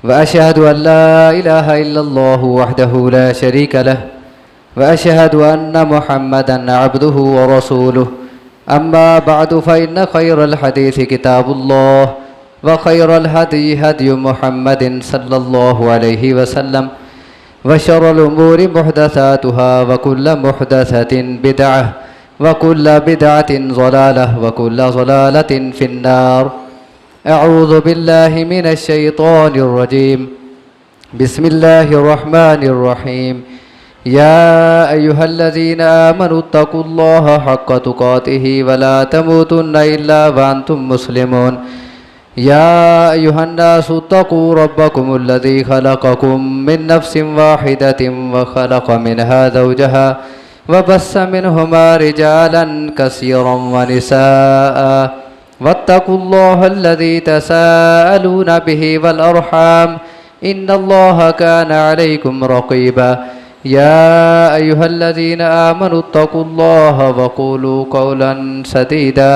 वअशहदु अल्ला इलाहा इल्लल्लाहु वहदहु ला शरीका लह वअशहदु अन्न मुहम्मदन अब्दुहु व रसूलुहु अम्मा बअदु फ़इन्न खैरल हदीसी किताबुल्लाह व खैरल हदी हदी मुहम्मदिन सल्लल्लाहु अलैहि वसल्लम व शर्रल उमूरि मुहदसातुहा व कुल्ल मुहदसतिन बिदअह व कुल्ल बिदअतिन ज़लालह व कुल्ल ज़लालतिन फिन्नार। अऊज़ु बिल्लाहि मिनश शैतानिर रजीम। बिस्मिल्लाहिर रहमानिर रहीम। या अय्युहल्लज़ीना आमनुत्तकुल्लाहा हक़्क़ तुक़ातिहि व ला तमूतुन्ना इल्ला व अंतुम मुस्लिमून। या अय्युहन्नासुत्तक़ू रब्बकुमुल्लज़ी ख़लक़कुम मिन नफ़्सिन वाहिदतिन व ख़लक़ मिनहा ज़ौजहा व बस्स मिनहुमा रिजालन कसीरन व निसाअ वत्तक़ुल्लाहल्लज़ी तसाअलूना बिही वल अर्हाम इन्नल्लाहा काना अलैकुम रक़ीबा। या अय्युहल्लज़ीना आमनुत्तकुल्लाहा व क़ूलू क़ौलन सदीदा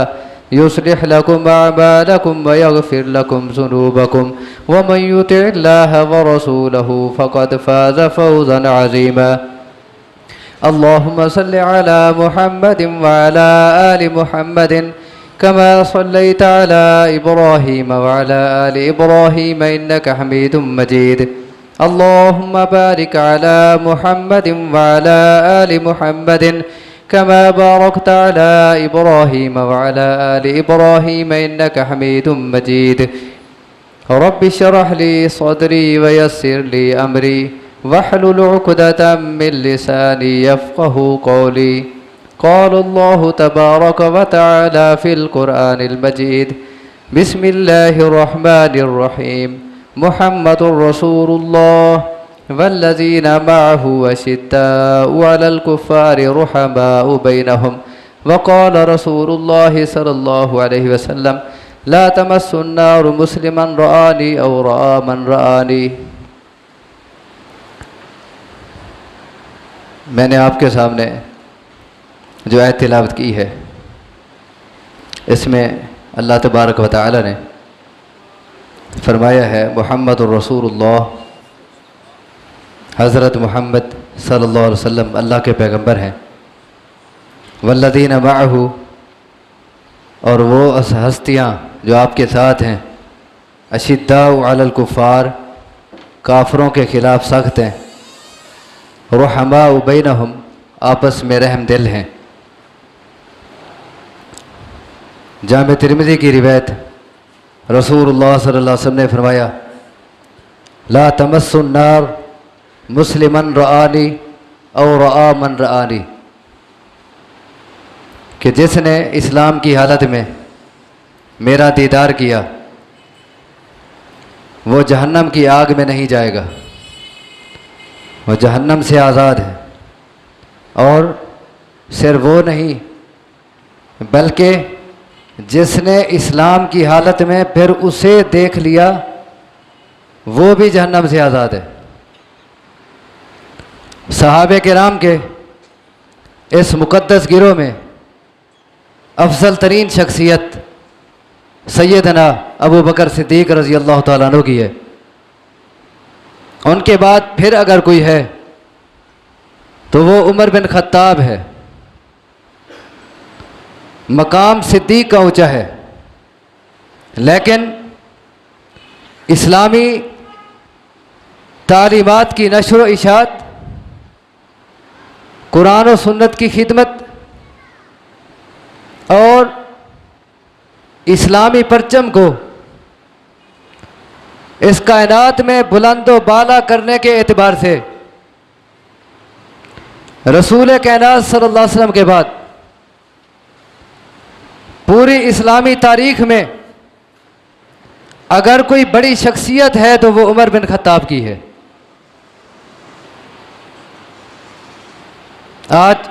युस्लिह लकुम अअमालकुम व यग़फिर लकुम ज़ुनूबकुम व मन युति'िल्लाहा व रसूलहु फ़क़द फ़ाज़ फ़ौज़न अज़ीमा। अल्लाहुम्मा सल्लि अला मुहम्मदिन व अला आलि मुहम्मदिन कमा सल्लैता अला इब्राहीम व अला आलि इब्राहीम इन्नका हमीदुम मजीद। अल्लाहुम्मा बारिक अला मुहम्मदिन व अला आलि मुहम्मदिन कमा बारकता अला इब्राहीम व अला आलि इब्राहीम इन्नका हमीदुम मजीद। रब्बि इश्रह ली सदरी व यस्सिर ली अमरी वहलुल उक़दतम मिन लिसानी यफ़क़हू क़ौली। क़ालल्लाहु तबारक व तआला फ़िल क़ुरआनिल मजीद। बिस्मिल्लाहिर रहमानिर रहीम। मुहम्मदुर रसूलुल्लाह वल्लज़ीना मअहु अशिद्दाउ अलल कुफ़्फ़ारि रुहमाउ बैनहुम व क़ाल रसूलुल्लाहि सल्लल्लाहु अलैहि वसल्लम ला तमस्सुन नारु मुस्लिमन रआनी औ रआ मन रआनी। मैंने आपके सामने जो आयत तिलावत की है इसमें अल्लाह तबारक व तआला ने फरमाया है मुहम्मदुर रसूलुल्लाह, हज़रत मोहम्मद सल्लल्लाहु अलैहि वसल्लम अल्लाह के पैगंबर हैं। वल्लज़ीना मअहू, और वो हस्तियाँ जो आपके साथ हैं, अशिद्दाउ अलल कुफ़्फ़ार, काफरों के ख़िलाफ़ सख्त हैं, रुहमाउ बैनहुम, आपस में रहम दिल हैं। जामे तिरमिज़ी की रिवायत रसूलुल्लाह सल्लल्लाहु अलैहि वसल्लम ने फरमाया ला तमस्सुन नार मुस्लिमन रआनी और रआ मन रआनी, कि जिसने इस्लाम की हालत में मेरा दीदार किया वो जहन्नम की आग में नहीं जाएगा, वो जहन्नम से आज़ाद है। और सिर्फ वो नहीं बल्कि जिसने इस्लाम की हालत में फिर उसे देख लिया वो भी जहन्नम से आज़ाद है। सहाबे किराम के इस मुक़द्दस गिरोह में अफजल तरीन शख्सियत सैयदना अबू बकर सिद्दीक़ रज़ी अल्लाह तआला अन्हु की है। उनके बाद फिर अगर कोई है तो वो उमर बिन ख़त्ताब है। मकाम सिद्दीक़ का ऊँचा है, लेकिन इस्लामी तालीमात की नशर व इशात, कुरान और सुन्नत की खिदमत और इस्लामी परचम को इस कायनात में बुलंद व बाला करने के एतबार से रसूल कायनात सल्लल्लाहु अलैहि वसल्लम के बाद पूरी इस्लामी तारीख में अगर कोई बड़ी शख्सियत है तो वो उमर बिन ख़त्ताब की है। आज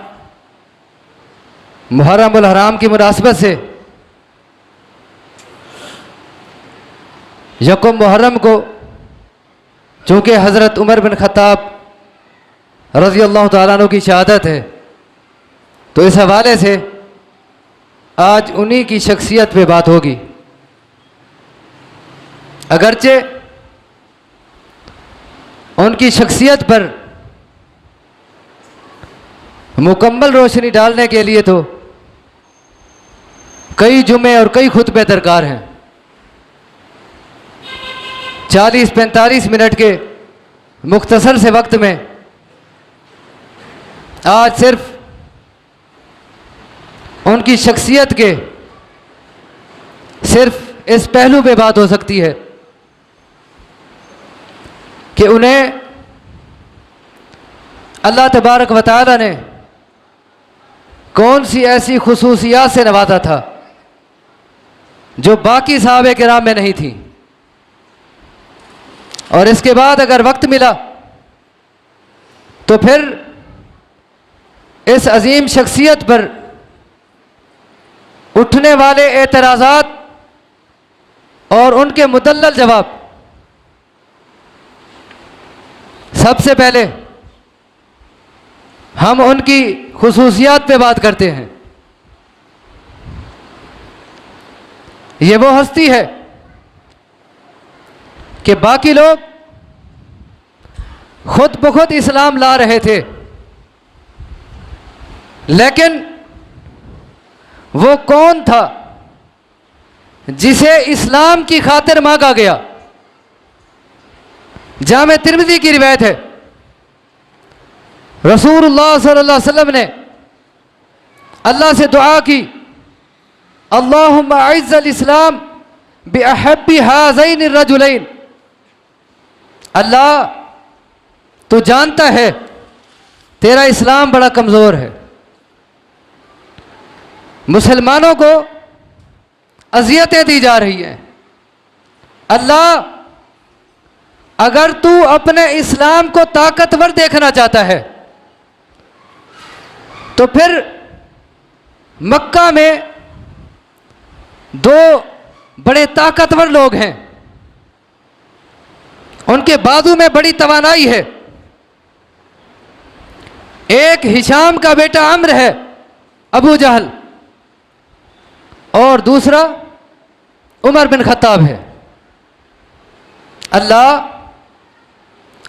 मुहर्रम उल हराम की मुनासबत से यकुम मुहर्रम को चूँकि हज़रत उमर बिन ख़त्ताब रज़ी अल्लाह तआला अन्हु की शहादत है, तो इस हवाले से आज उन्हीं की शख्सियत पे बात होगी। अगरचे उनकी शख्सियत पर मुकम्मल रोशनी डालने के लिए तो कई जुमे और कई खुतबे दरकार हैं। 40-45 मिनट के मुख्तसर से वक्त में आज सिर्फ उनकी शख्सियत के सिर्फ इस पहलू पे बात हो सकती है कि उन्हें अल्लाह तबारक व तआला ने कौन सी ऐसी खुसूसियात से नवाजा था जो बाकी सहाबे किराम में नहीं थी। और इसके बाद अगर वक्त मिला तो फिर इस अजीम शख्सियत पर उठने वाले एतराज़ात और उनके मुदल्लल जवाब, सबसे पहले हम उनकी खुसूसियात पे बात करते हैं। ये वो हस्ती है कि बाकी लोग खुद ब खुद इस्लाम ला रहे थे, लेकिन वो कौन था जिसे इस्लाम की खातिर मांगा गया। जामे तिर्मिज़ी की रिवायत है, रसूलुल्लाह सल्लल्लाहु अलैहि वसल्लम ने अल्लाह से दुआ की, अल्लाहुम्मा अइज़्ज़ल इस्लाम बिअहब्बि हाज़ैनि रजुलैन। अल्लाह तू जानता है तेरा इस्लाम बड़ा कमज़ोर है, मुसलमानों को अज़ियतें दी जा रही हैं। अल्लाह अगर तू अपने इस्लाम को ताकतवर देखना चाहता है तो फिर मक्का में दो बड़े ताकतवर लोग हैं, उनके बाजू में बड़ी तवानाई है। एक हिशाम का बेटा अम्र है अबू जहल, और दूसरा उमर बिन खत्ताब है। अल्लाह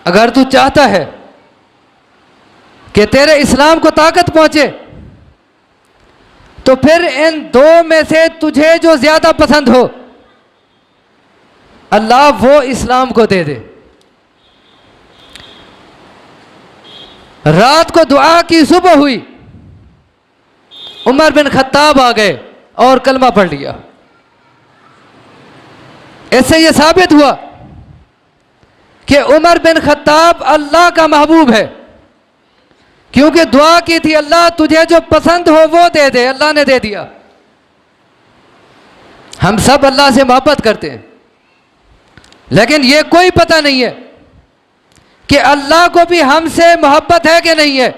अगर तू चाहता है कि तेरे इस्लाम को ताकत पहुंचे तो फिर इन दो में से तुझे जो ज्यादा पसंद हो अल्लाह वो इस्लाम को दे दे। रात को दुआ की, सुबह हुई, उमर बिन खत्ताब आ गए और कलमा पढ़ लिया। इससे यह साबित हुआ कि उमर बिन खत्ताब अल्लाह का महबूब है, क्योंकि दुआ की थी अल्लाह तुझे जो पसंद हो वो दे दे, अल्लाह ने दे दिया। हम सब अल्लाह से मोहब्बत करते हैं, लेकिन ये कोई पता नहीं है कि अल्लाह को भी हमसे मोहब्बत है कि नहीं है।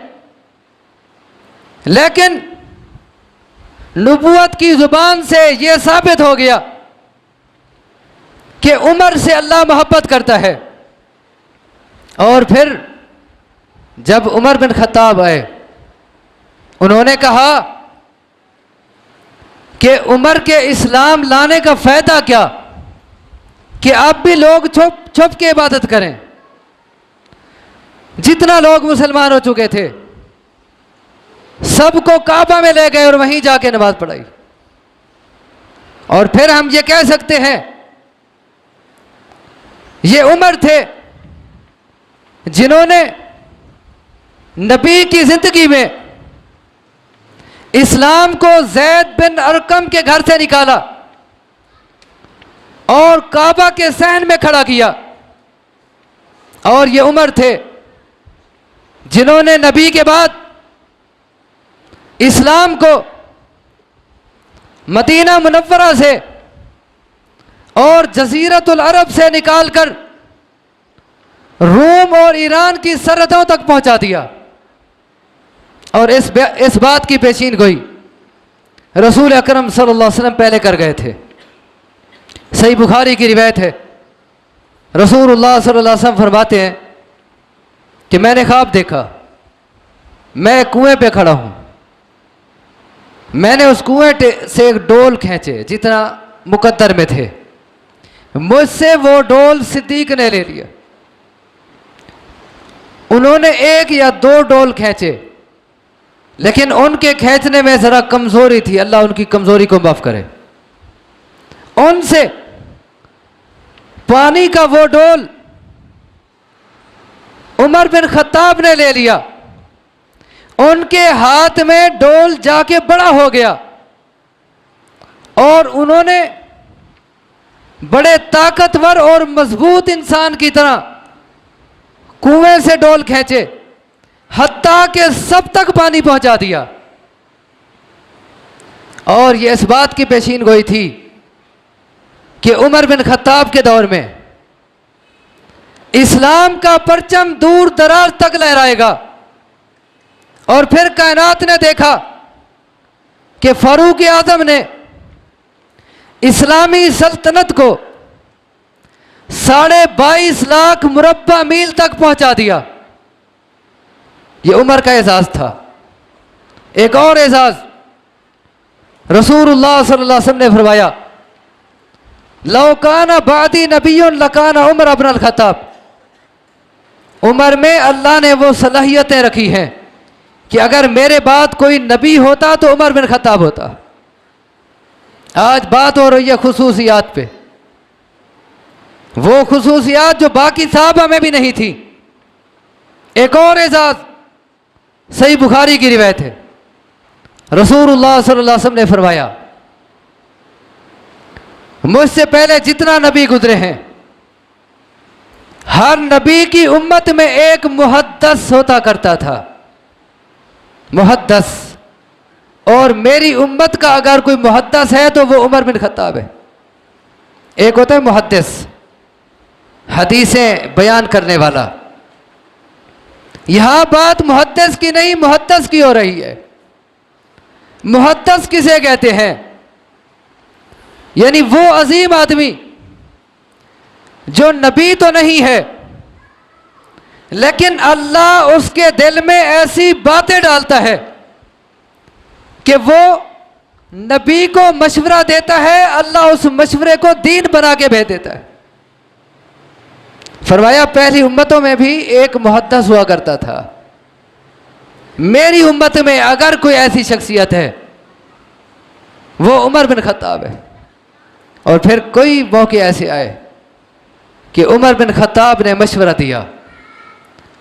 लेकिन नबूवत की जुबान से यह साबित हो गया कि उमर से अल्लाह मोहब्बत करता है। और फिर जब उमर बिन खत्ताब आए, उन्होंने कहा कि उमर के इस्लाम लाने का फायदा क्या कि अब भी लोग छुप छुप के इबादत करें। जितना लोग मुसलमान हो चुके थे सबको काबा में ले गए और वहीं जाके नमाज पढ़ाई। और फिर हम ये कह सकते हैं ये उमर थे जिन्होंने नबी की जिंदगी में इस्लाम को ज़ैद बिन अरकम के घर से निकाला और काबा के सहन में खड़ा किया। और ये उमर थे जिन्होंने नबी के बाद इस्लाम को मदीना मुनव्वरा से और जजीरतुल अरब से निकालकर रोम और ईरान की सरहदों तक पहुंचा दिया। और इस बात की पेशीन गोई रसूल अकरम सल्लल्लाहु अलैहि वसल्लम पहले कर गए थे। सही बुखारी की रिवायत है, रसूलुल्लाह सल्लल्लाहु अलैहि वसल्लम फरमाते हैं कि मैंने ख्वाब देखा, मैं कुएं पे खड़ा हूं, मैंने उस कुएं से एक डोल खींचे जितना मुकद्दर में थे, मुझसे वो डोल सिद्दीक ने ले लिया। उन्होंने एक या दो डोल खींचे, लेकिन उनके खींचने में जरा कमजोरी थी, अल्लाह उनकी कमजोरी को माफ करे। उनसे पानी का वो डोल उमर बिन खत्ताब ने ले लिया, उनके हाथ में डोल जाके बड़ा हो गया और उन्होंने बड़े ताकतवर और मजबूत इंसान की तरह कुएं से डोल खींचे, हत्ता के सब तक पानी पहुंचा दिया। और यह इस बात की पेशीन गोई थी कि उमर बिन खत्ताब के दौर में इस्लाम का परचम दूर दराज तक लहराएगा। और फिर कायनात ने देखा कि फारूक आजम ने इस्लामी सल्तनत को 22.5 लाख मुरब्बा मील तक पहुंचा दिया। यह उमर का एजाज था। एक और एजाज रसूलुल्लाह सल्लल्लाहु अलैहि वसल्लम ने फरमाया, लौ काना बादी नबियुन लकाना उमर इब्न अल-खत्ताब। उमर में अल्लाह ने वो सलाहियतें रखी हैं कि अगर मेरे बाद कोई नबी होता तो उमर बिन खत्ताब होता। आज बात हो रही है खुसूसियात पे, वो खुसूसियात जो बाकी साहबा में भी नहीं थी। एक और एजाज सही बुखारी की रिवायत है, रसूलुल्लाह सल्लल्लाहु अलैहि वसल्लम ने फरमाया, मुझसे पहले जितना नबी गुजरे हैं हर नबी की उम्मत में एक मुहद्दस होता करता था, मुहद्दस। और मेरी उम्मत का अगर कोई मुहद्दस है तो वो उमर बिन खत्ताब है। एक होता है मुहद्दिस, हदीसें बयान करने वाला। यहां बात मुहद्दिस की नहीं, मुहद्दस की हो रही है। मुहद्दस किसे कहते हैं? यानी वो अजीम आदमी जो नबी तो नहीं है, लेकिन अल्लाह उसके दिल में ऐसी बातें डालता है कि वो नबी को मशवरा देता है, अल्लाह उस मशवरे को दीन बना के भेज देता है। फरमाया पहली उम्मतों में भी एक मुहद्दस हुआ करता था, मेरी उम्मत में अगर कोई ऐसी शख्सियत है वो उमर बिन खत्ताब है। और फिर कोई मौके ऐसे आए कि उमर बिन खत्ताब ने मशवरा दिया,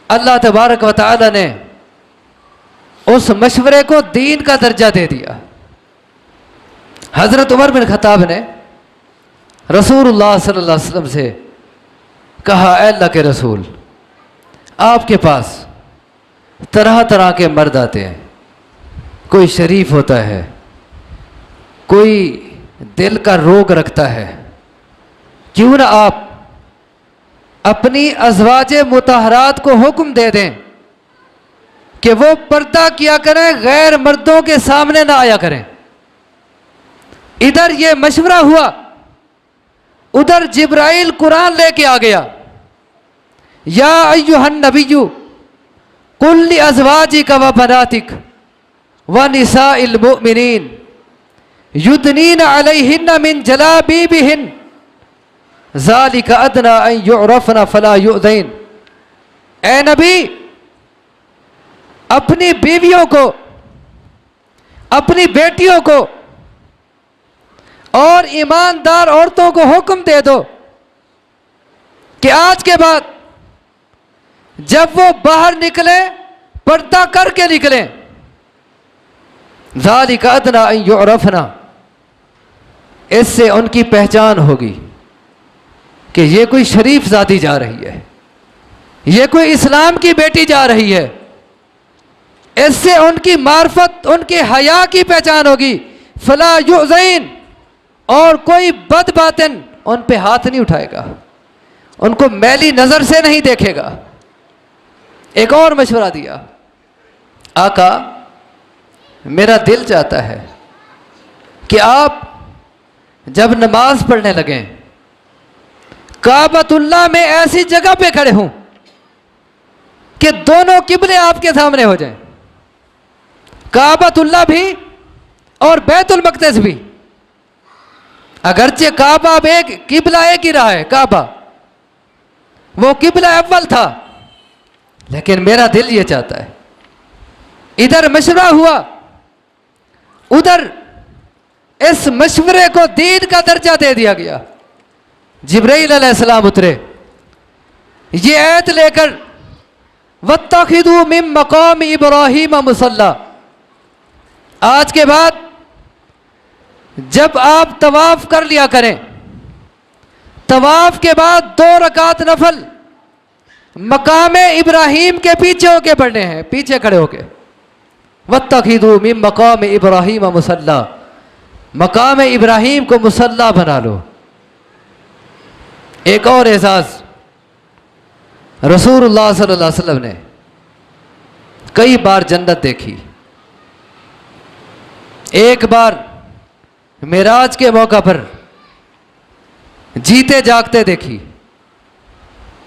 अल्लाह तबारक व तआला ने उस मशवरे को दीन का दर्जा दे दिया। हजरत उमर बिन खत्ताब ने रसूलुल्लाह सल्लल्लाहु अलैहि वसल्लम से कहा, ऐ अल्लाह के रसूल, आपके पास तरह तरह के मर्द आते हैं, कोई शरीफ होता है, कोई दिल का रोग रखता है, क्यों ना आप अपनी अज़वाजे मुतहरात को हुक्म दे दें कि वो पर्दा किया करें, गैर मर्दों के सामने ना आया करें। इधर ये मशवरा हुआ, उधर जिब्राइल कुरान लेके आ गया, या अय्युहन नबिय्यु कुल लि अज़वाजिका व बनातिक व निसाइल मुमिनीन युदनीन अलैहिन्ना मिन जलाबीबिहिन ज़ालिका अदना अन युअरफ़ना फला युज़ैन। ए नबी, अपनी बीवियों को, अपनी बेटियों को और ईमानदार औरतों को हुक्म दे दो कि आज के बाद जब वो बाहर निकले पर्दा करके निकलें। ज़ालिका अदना अन युअरफ़ना, इससे उनकी पहचान होगी कि ये कोई शरीफ ज़ादी जा रही है, ये कोई इस्लाम की बेटी जा रही है। इससे उनकी मार्फत, उनके हया की पहचान होगी। फला युज़ैन, और कोई बदबातिन उन पे हाथ नहीं उठाएगा, उनको मैली नजर से नहीं देखेगा। एक और मशवरा दिया, आका मेरा दिल चाहता है कि आप जब नमाज पढ़ने लगें काबतुल्लाह में ऐसी जगह पे खड़े हों कि दोनों किबले आपके सामने हो जाएं, काबतुल्लाह भी और बैतुल मक़दिस भी। अगरचे काबा एक किबला एक ही रहा है, काबा वो किबला अव्वल था, लेकिन मेरा दिल ये चाहता है। इधर मशवरा हुआ, उधर इस मशवरे को दीन का दर्जा दे दिया गया। जिब्राइल अलैहिस्सलाम उतरे ये आयत लेकर, वत्तखिदू मिन मकाम इब्राहीम मुसल्ला। आज के बाद जब आप तवाफ कर लिया करें, तवाफ के बाद 2 रकात नफल मकाम इब्राहीम के पीछे होके पढ़ने हैं, पीछे खड़े होके। वत्तखिदू मिन मकाम इब्राहीम मुसल्ला, मकाम इब्राहीम को मुसल्ला बना लो। एक और एजाज, रसूलुल्लाह सल्लल्लाहु अलैहि वसल्लम ने कई बार जन्नत देखी। एक बार मेराज के मौका पर जीते जागते देखी,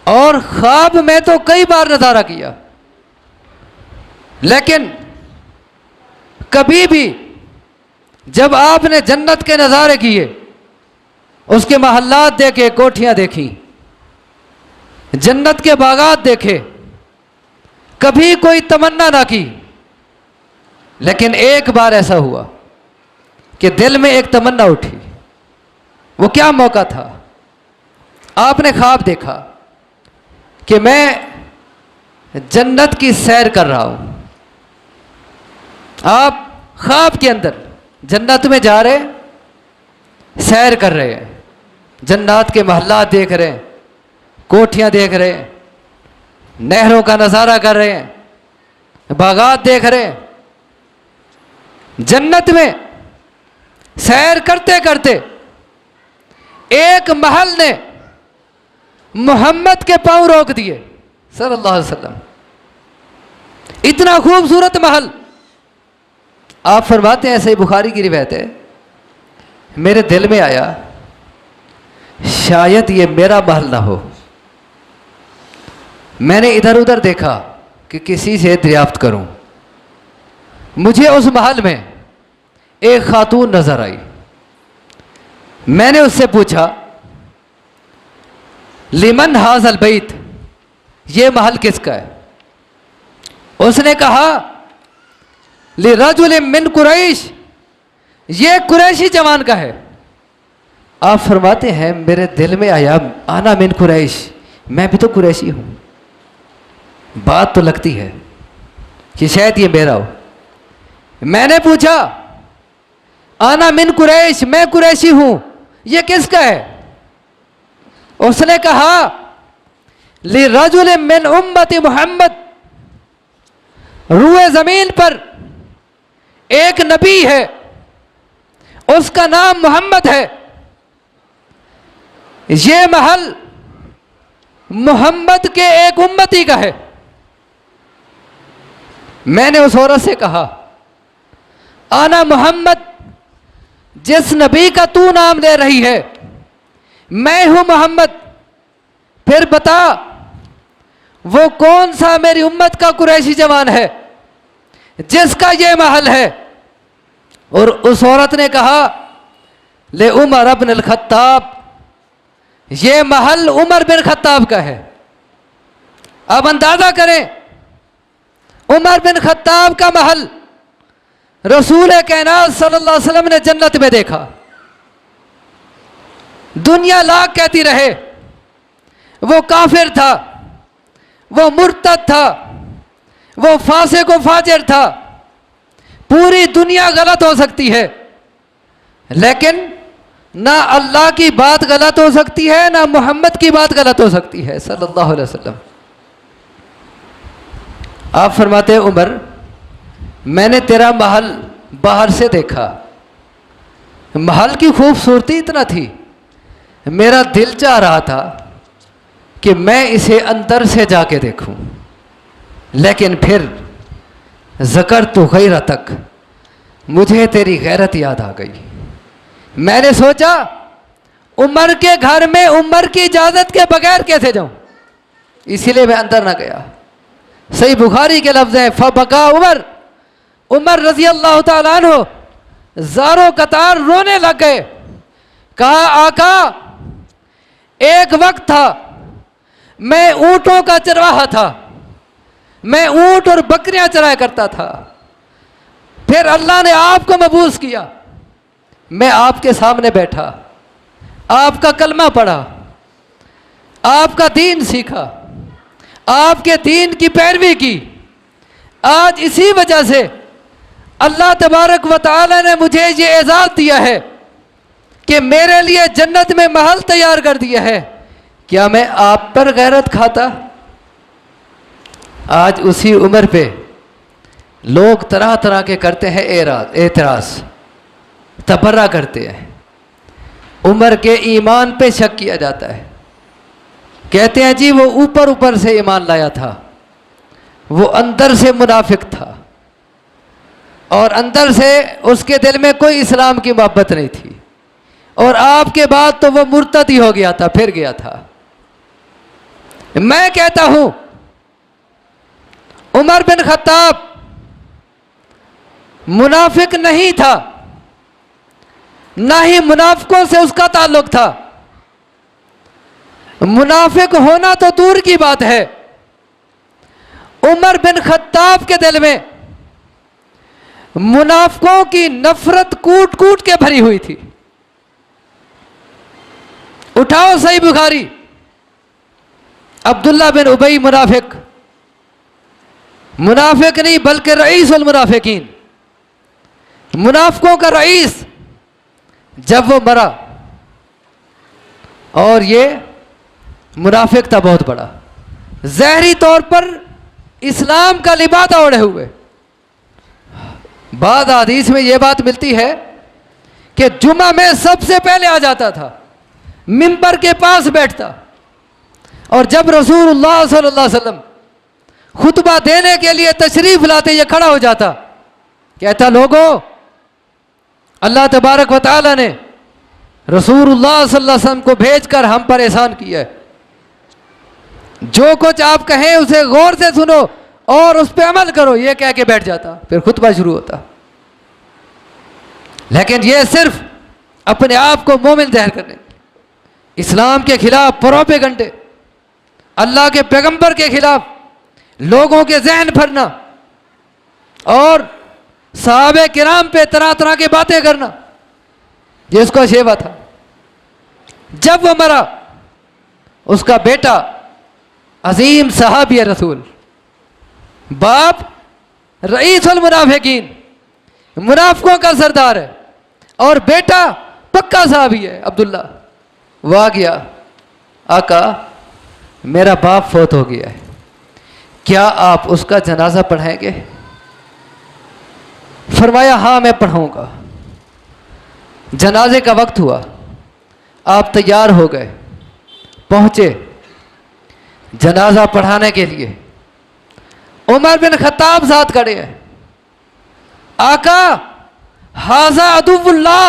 और ख्वाब में तो कई बार नजारा किया, लेकिन कभी भी जब आपने जन्नत के नजारे किए, उसके महल्लात देखे, कोठियां देखी, जन्नत के बागात देखे, कभी कोई तमन्ना ना की। लेकिन एक बार ऐसा हुआ कि दिल में एक तमन्ना उठी। वो क्या मौका था? आपने ख्वाब देखा कि मैं जन्नत की सैर कर रहा हूं। आप ख्वाब के अंदर जन्नत में जा रहे, सैर कर रहे हैं, जन्नत के महल्लात देख रहे हैं, कोठियां देख रहे हैं, नहरों का नज़ारा कर रहे हैं, बागात देख रहे हैं। जन्नत में सैर करते करते एक महल ने मोहम्मद के पांव रोक दिए सल्लल्लाहु अलैहि वसल्लम। इतना खूबसूरत महल। आप फरमाते हैं, सही बुखारी की रिवायत है, मेरे दिल में आया शायद ये मेरा महल ना हो। मैंने इधर उधर देखा कि किसी से दरियाफ्त करूं। मुझे उस महल में एक खातून नजर आई। मैंने उससे पूछा, लिमन हाज़ल बैत, ये महल किसका है? उसने कहा, लिरजुल मिन कुरैश, ये कुरैशी जवान का है। आप फरमाते हैं, मेरे दिल में आया, आना मिन कुरैश, मैं भी तो कुरैशी हूं। बात तो लगती है कि शायद ये मेरा हो। मैंने पूछा, आना मिन कुरैश, मैं कुरैशी हूं, ये किसका है? उसने कहा, लिरजुल मिन उम्मती मोहम्मद, रूए जमीन पर एक नबी है, उसका नाम मोहम्मद है। ये महल मोहम्मद के एक उम्मती का है। मैंने उस औरत से कहा, आना मोहम्मद, जिस नबी का तू नाम ले रही है, मैं हूं मोहम्मद। फिर बता, वो कौन सा मेरी उम्मत का कुरैशी जवान है जिसका ये महल है? और उस औरत ने कहा, ले उमर इब्न अल-खत्ताब, ये महल उमर बिन खत्ताब का है। अब अंदाजा करें, उमर बिन खत्ताब का महल रसूल कायनात सल्लल्लाहु अलैहि वसल्लम ने जन्नत में देखा। दुनिया लाख कहती रहे वो काफिर था, वो मुर्तद था, वो फासिक व फाजिर था, पूरी दुनिया गलत हो सकती है, लेकिन ना अल्लाह की बात गलत हो सकती है, ना मोहम्मद की बात गलत हो सकती है सल्लल्लाहु अलैहि वसल्लम। आप फरमाते हैं, उमर, मैंने तेरा महल बाहर से देखा। महल की खूबसूरती इतना थी, मेरा दिल चाह रहा था कि मैं इसे अंदर से जाके देखूं, लेकिन फिर ज़कर तो गैरतक, मुझे तेरी गैरत याद आ गई। मैंने सोचा, उमर के घर में उमर की इजाज़त के बगैर कैसे जाऊं, इसीलिए मैं अंदर ना गया। सही बुखारी के लफ्ज़ हैं, फबका उमर, उमर रजी अल्लाह तआला अन्हु ज़ारो कतार रोने लग गए। कहा, आका, एक वक्त था मैं ऊंटों का चरवाहा था, मैं ऊंट और बकरियां चराया करता था। फिर अल्लाह ने आपको मबूस किया, मैं आपके सामने बैठा, आपका कलमा पढ़ा, आपका दीन सीखा, आपके दीन की पैरवी की। आज इसी वजह से अल्लाह तबारक व तआला ने मुझे ये एजाज़ दिया है कि मेरे लिए जन्नत में महल तैयार कर दिया है। क्या मैं आप पर गैरत खाता? आज उसी उम्र पे लोग तरह तरह के करते हैं एतराज़, तबर्रा करते हैं। उम्र के ईमान पे शक किया जाता है। कहते हैं जी वो ऊपर ऊपर से ईमान लाया था, वो अंदर से मुनाफिक था और अंदर से उसके दिल में कोई इस्लाम की मोहब्बत नहीं थी, और आपके बाद तो वो मुर्तदी हो गया था, फिर गया था। मैं कहता हूं उमर बिन खत्ताब मुनाफिक नहीं था, ना ही मुनाफिकों से उसका ताल्लुक था। मुनाफिक होना तो दूर की बात है, उमर बिन खत्ताब के दिल में मुनाफिकों की नफरत कूट कूट के भरी हुई थी। उठाओ सही बुखारी, अब्दुल्ला बिन उबई मुनाफिक, मुनाफिक नहीं बल्कि रईसुल मुनाफिकीन, मुनाफिकों का रईस, जब वो मरा, और ये मुनाफिक था बहुत बड़ा, ज़हरी तौर पर इस्लाम का लिबादा ओढ़े हुए। बाद हदीस में यह बात मिलती है कि जुमा में सबसे पहले आ जाता था, मिंबर के पास बैठता, और जब रसूलुल्लाह सल्लल्लाहु अलैहि वसल्लम खुतबा देने के लिए तशरीफ लाते ये खड़ा हो जाता, कहता लोगों, अल्लाह तबारक व तआला ने रसूलुल्लाह सल्लल्लाहु अलैहि वसल्लम को भेजकर हम पर एहसान किया है, जो कुछ आप कहें उसे गौर से सुनो और उस पर अमल करो, ये कह के बैठ जाता। फिर खुतबा शुरू होता। लेकिन ये सिर्फ अपने आप को मोमिन ज़ाहिर करने, इस्लाम के खिलाफ प्रोपेगंडे, अल्लाह के पैगंबर के खिलाफ लोगों के जहन भरना और सहाबे किराम पे तरह तरह की बातें करना, ये उसका शेवा था। जब वो मरा, उसका बेटा अजीम सहाबी रसूल, बाप रईसुल मुनाफिकीन, मुनाफिकों का सरदार है, और बेटा पक्का सहाबी है अब्दुल्ला। वो आ गया, आका मेरा बाप फौत हो गया है, क्या आप उसका जनाजा पढ़ाएंगे? फरमाया हाँ मैं पढ़ाऊंगा। जनाजे का वक्त हुआ, आप तैयार हो गए, पहुंचे जनाजा पढ़ाने के लिए। उमर बिन खत्ताब साथ खड़े हैं। आका हाजा अदुवुल्लाह,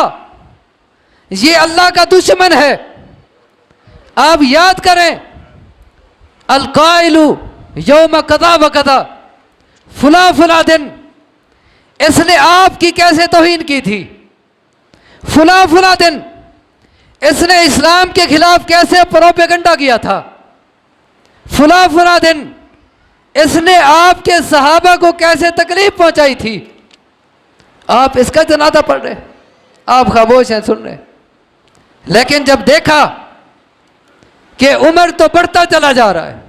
ये अल्लाह का दुश्मन है। आप याद करें, अलकाइलु यौम कदा व कदा, फुला फुला दिन इसने आपकी कैसे तौहीन की थी, फुला फुला दिन इसने इस्लाम के खिलाफ कैसे प्रोपेगंडा किया था, फुला फुला दिन इसने आपके सहाबा को कैसे तकलीफ पहुंचाई थी। आप इसका जनाजा पढ़ रहे, आप खामोश हैं, सुन रहे। लेकिन जब देखा कि उमर तो बढ़ता चला जा रहा है,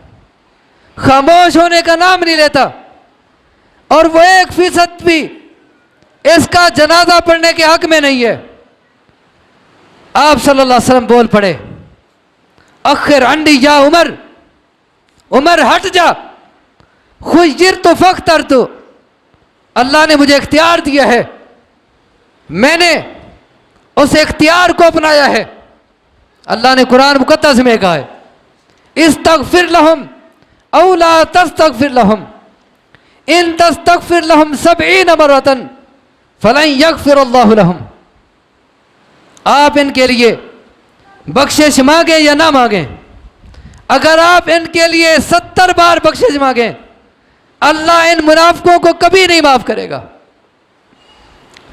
खामोश होने का नाम नहीं लेता, और वो 1% भी इसका जनाजा पढ़ने के हक में नहीं है, आप सल्लल्लाहु अलैहि वसल्लम बोल पड़े, अखिर अंडी या उमर, उमर हट जा, खुजिर तो फख्तर तो, अल्लाह ने मुझे इख्तियार दिया है, मैंने उस इख्तियार को अपनाया है। अल्लाह ने कुरान मुकद्दस में कहा है, इस्तगफिर लहुम औ ला तस्तगफिर लहुम इन तस्तगफिर लहुम 70 मरतन फलन यगफिरुल्लाहु लहुम। आप इनके लिए बख्शिश मांगे या ना मांगे, अगर आप इनके लिए 70 बार बख्शिश मांगे, अल्लाह इन मुनाफिकों को कभी नहीं माफ करेगा।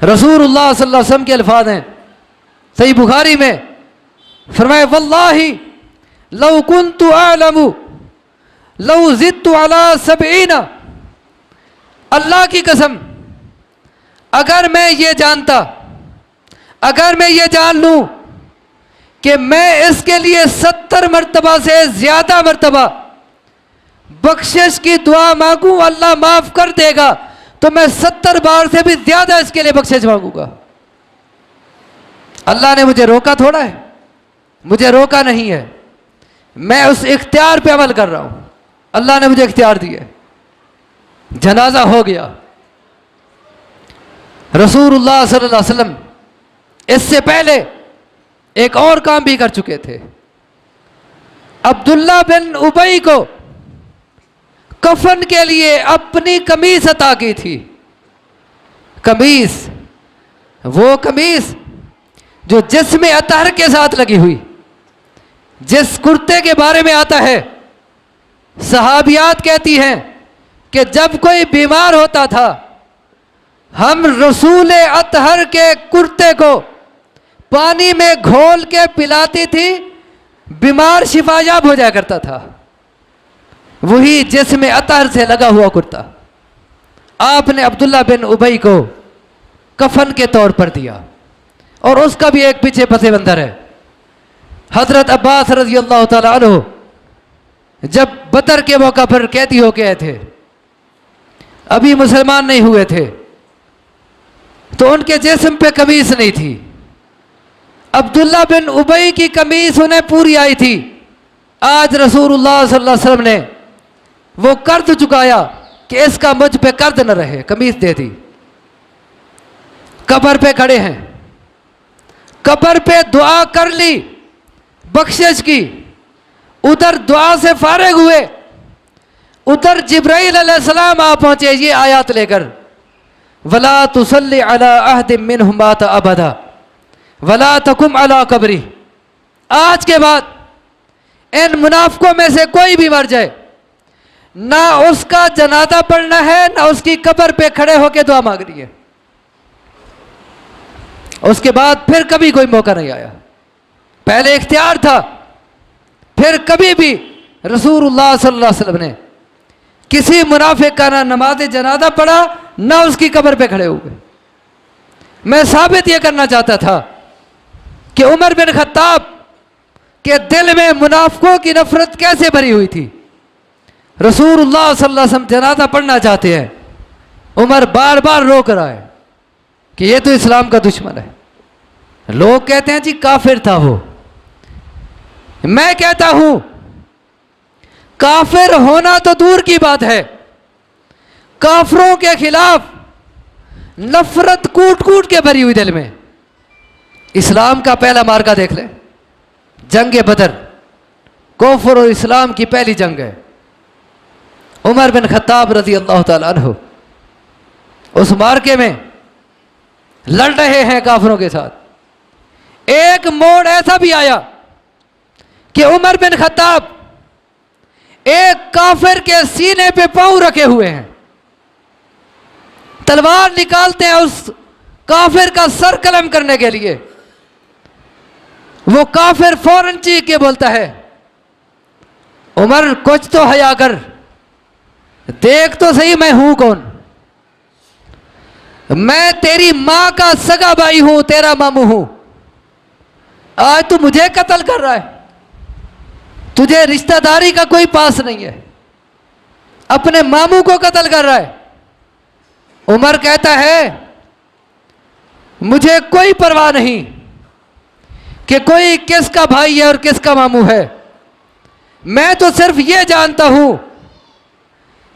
रसूलुल्लाह सल्लल्लाहु अलैहि वसल्लम के अल्फाज हैं सही बुखारी में, फरमाए वल्लाही लौ कुन्तु अअलमु लौ ज़िदतु अला 70 अल्लाह की कसम, अगर मैं ये जानता, अगर मैं ये जान लूं कि मैं इसके लिए 70 मरतबा से ज्यादा मरतबा बख्शिश की दुआ मांगूं, अल्लाह माफ कर देगा, तो मैं 70 बार से भी ज्यादा इसके लिए बख्शिश मांगूंगा। अल्लाह ने मुझे रोका थोड़ा है, मुझे रोका नहीं है, मैं उस इख्तियार पे अमल कर रहा हूं। अल्लाह ने मुझे इख्तियार दिया। जनाजा हो गया। रसूलुल्लाह सल्लल्लाहु अलैहि वसल्लम इससे पहले एक और काम भी कर चुके थे। अब्दुल्ला बिन उबई को कफन के लिए अपनी कमीज अता की थी। कमीज, वो कमीज जो जिस्म अतहर के साथ लगी हुई, जिस कुर्ते के बारे में आता है, सहाबियात कहती हैं कि जब कोई बीमार होता था, हम रसूल अतहर के कुर्ते को पानी में घोल के पिलाती थी, बीमार शिफायाब हो जाया करता था। वही जिस्म अतहर से लगा हुआ कुर्ता आपने अब्दुल्ला बिन उबई को कफन के तौर पर दिया। और उसका भी एक पीछे पसे बंदर है। हजरत अब्बास रजी अल्लाह तआला अन्हु जब बदर के मौका पर कैदी हो गए थे, अभी मुसलमान नहीं हुए थे, तो उनके जिस्म पे कमीज नहीं थी। अब्दुल्ला बिन उबई की कमीज उन्हें पूरी आई थी। आज रसूलुल्लाह सल्लल्लाहु अलैहि वसल्लम ने वो कर्ज चुकाया कि इसका मुझ पे कर्ज न रहे, कमीज दे दी। कब्र पे खड़े हैं, कब्र पे दुआ कर ली बख्शिश की, उधर दुआ से फारिग हुए, उधर जिब्राइल अलैहिस्सलाम आ पहुंचे ये आयत लेकर, वला तुसल्ली अला अहदिम मिनहुम माता अबदा वला तकुम अला कब्री। आज के बाद इन मुनाफिकों में से कोई भी मर जाए, ना उसका जनाजा पढ़ना है, ना उसकी कब्र पे खड़े होकर दुआ मांगनी है। उसके बाद फिर कभी कोई मौका नहीं आया। पहले इख्तियार था, फिर कभी भी रसूलुल्लाह सल्लल्लाहु अलैहि वसल्लम ने किसी मुनाफिक का ना नमाज जनाजा पढ़ा, ना उसकी कब्र पे खड़े हुए। मैं साबित यह करना चाहता था कि उमर बिन खत्ताब के दिल में मुनाफिकों की नफरत कैसे भरी हुई थी। रसूलुल्लाह सल्लल्लाहु अलैहि वसल्लम जनाजा पढ़ना चाहते हैं, उमर बार बार रोक रहा है कि यह तो इस्लाम का दुश्मन है। लोग कहते हैं जी काफिर था वो। मैं कहता हूं काफिर होना तो दूर की बात है, काफिरों के खिलाफ नफरत कूट कूट के भरी हुई दिल में। इस्लाम का पहला मार्का देख ले, जंग बदर, कुफ्र और इस्लाम की पहली जंग है। उमर बिन खत्ताब रजी अल्लाह तआला अन्हु उस मार्के में लड़ रहे हैं काफिरों के साथ। एक मोड़ ऐसा भी आया कि उमर बिन खत्ताब एक काफिर के सीने पे पांव रखे हुए हैं, तलवार निकालते हैं उस काफिर का सर कलम करने के लिए। वो काफिर फौरन चीख के बोलता है, उमर कुछ तो हया कर, देख तो सही मैं हूं कौन। मैं तेरी मां का सगा भाई हूं, तेरा मामू हूं। आज तू मुझे कत्ल कर रहा है, तुझे रिश्तेदारी का कोई पास नहीं है, अपने मामू को कत्ल कर रहा है। उमर कहता है मुझे कोई परवाह नहीं कि कोई किसका भाई है और किसका मामू है, मैं तो सिर्फ यह जानता हूं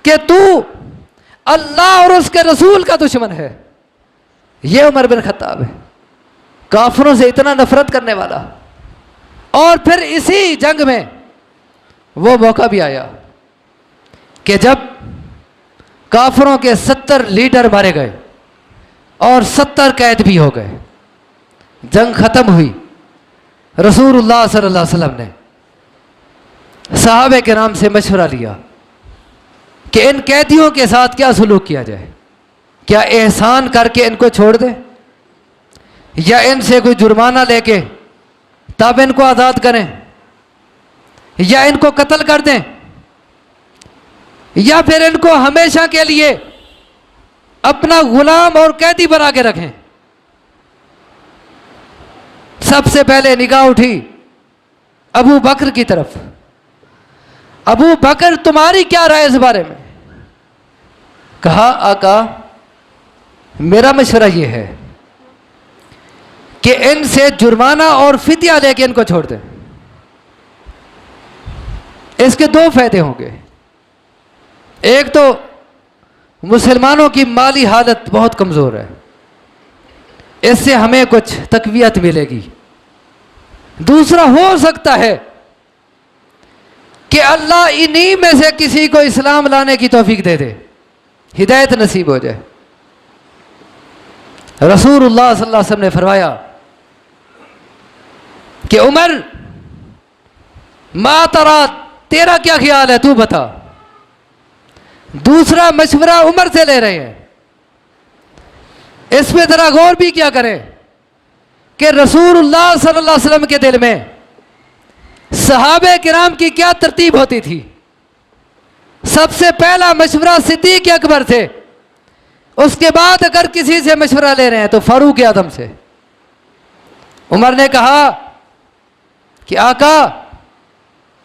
कि तू अल्लाह और उसके रसूल का दुश्मन है। यह उमर बिन खत्ताब है, काफिरों से इतना नफरत करने वाला। और फिर इसी जंग में वो मौका भी आया कि जब काफिरों के 70 लीडर मारे गए और 70 कैद भी हो गए, जंग खत्म हुई। रसूलुल्लाह सल्लल्लाहु अलैहि वसल्लम ने सहाबे के नाम से मशवरा लिया कि इन कैदियों के साथ क्या सलूक किया जाए, क्या एहसान करके इनको छोड़ दें या इनसे कोई जुर्माना लेके तब इनको आज़ाद करें, या इनको कत्ल कर दें, या फिर इनको हमेशा के लिए अपना गुलाम और कैदी बना के रखें। सबसे पहले निगाह उठी अबू बकर की तरफ। अबू बकर, तुम्हारी क्या राय इस बारे में? कहा, आका मेरा मशवरा यह है कि इनसे जुर्माना और फिदिया लेके इनको छोड़ दें। इसके दो फायदे होंगे। एक तो मुसलमानों की माली हालत बहुत कमज़ोर है, इससे हमें कुछ तकवीयत मिलेगी। दूसरा, हो सकता है कि अल्लाह इन्हीं में से किसी को इस्लाम लाने की तौफीक दे दे, हिदायत नसीब हो जाए। रसूलुल्लाह सल्लल्लाहु अलैहि वसल्लम ने फरमाया कि उमर, मा तरा, तेरा क्या ख्याल है, तू बता। दूसरा मशवरा उमर से ले रहे हैं। इस पे जरा गौर भी क्या करें कि रसूलुल्लाह सल्लल्लाहु अलैहि वसल्लम के दिल में सहाबे किराम की क्या तरतीब होती थी। सबसे पहला मशवरा सिद्दीक अकबर थे, उसके बाद अगर किसी से मशवरा ले रहे हैं तो फारूक आजम से। उमर ने कहा कि आका